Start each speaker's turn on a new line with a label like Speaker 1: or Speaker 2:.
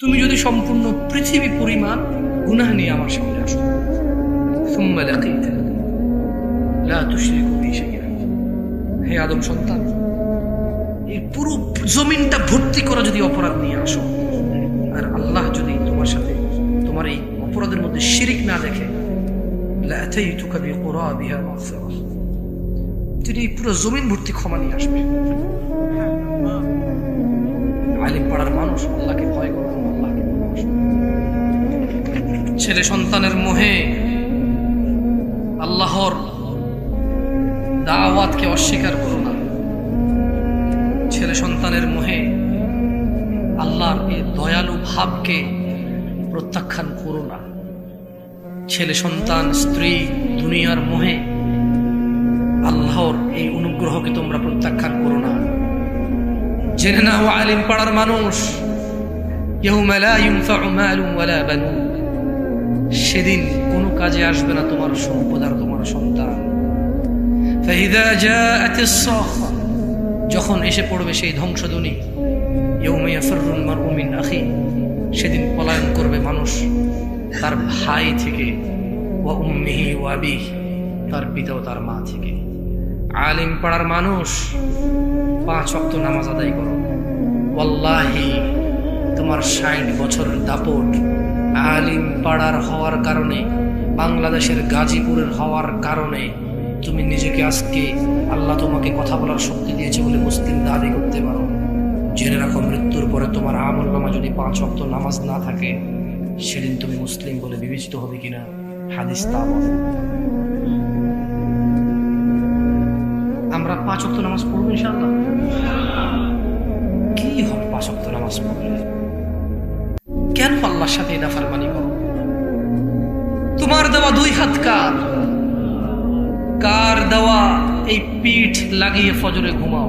Speaker 1: তুমি যদি সম্পূর্ণ পৃথিবী পরিমাণ গুনাহ নিয়ে আমার সামনে আসো, সুম্মা লাকিতানি লা তুশরিকু বি শাইআন, হে আদম সন্তান, এই পুরো জমিনটা ভর্তি করা যদি অপরাধ নিয়ে আসো, আর আল্লাহ যদি তোমার সাথে তোমার এই অপরাধের মধ্যে শিরিক না দেখে, লা আতাইতুকা বিকুরাবিহা মাগফিরাহ, তিনি এই পুরো জমিন ভর্তি ক্ষমা নিয়ে আসবে। আলিম পাড়ার মানুষ আল্লাহকে ভয় করো, আল্লাহকে ভালোবাসো। ছেলে সন্তানের মোহে আল্লাহর দাওয়াতকে অস্বীকার করো না। ছেলে সন্তানের মোহে আল্লাহর এই দয়ালু ভাবকে প্রত্যাখ্যান করো না। ছেলে সন্তান, স্ত্রী, দুনিয়ার মোহে আল্লাহর এই অনুগ্রহকে তোমরা প্রত্যাখ্যান করো না। জেনে নাও আলিম পাড়ার মানুষ, ইয়াউমা লা ইনফাউ মালুন ওয়ালা বানুন, সেদিন কোনো কাজে আসবে না তোমার সম্পদ আর তোমার সন্তান। ফাইযা জাআতিস সাখা, যখন এসে পড়বে সেই ধ্বংসধ্বনি, ইয়াউমা ইয়াফিরুল মারউ মিন আখি, সেদিন পলায়ন করবে মানুষ তার ভাই থেকে, ওয়া উম্মিহি ওয়া আবিহি, তার পিতা ও তার মা থেকে। আলিম পাড়ার মানুষ 5 ওয়াক্ত নামাজ আদায় করো। ওয়াল্লাহি তোমার 60 বছরের দাপট আলিম পাড়ার হওয়ার কারণে, বাংলাদেশের গাজীপুরের হওয়ার কারণে তুমি নিজেকে আজকে আল্লাহ তোমাকে কথা বলার শক্তি দিয়েছে বলে মুসলিম দাবি করতে পারো। জেনে রাখো, মৃত্যুর পরে তোমার আমল নামা যদি 5 ওয়াক্ত নামাজ না থাকে, সেদিন তুমি মুসলিম বলে বিবেচিত হবে কিনা হাদিস তা বলে। আমরা 5 ওয়াক্ত নামাজ পড়বো ইনশাআল্লাহ। কি হবে 5 ওয়াক্ত নামাজ পড়লে? কেন আল্লাহর সাথে নাফরমানি করো? তোমার দেওয়া 2 হাত কার দেওয়া এই পিঠ লাগিয়ে ফজরে ঘুমাও?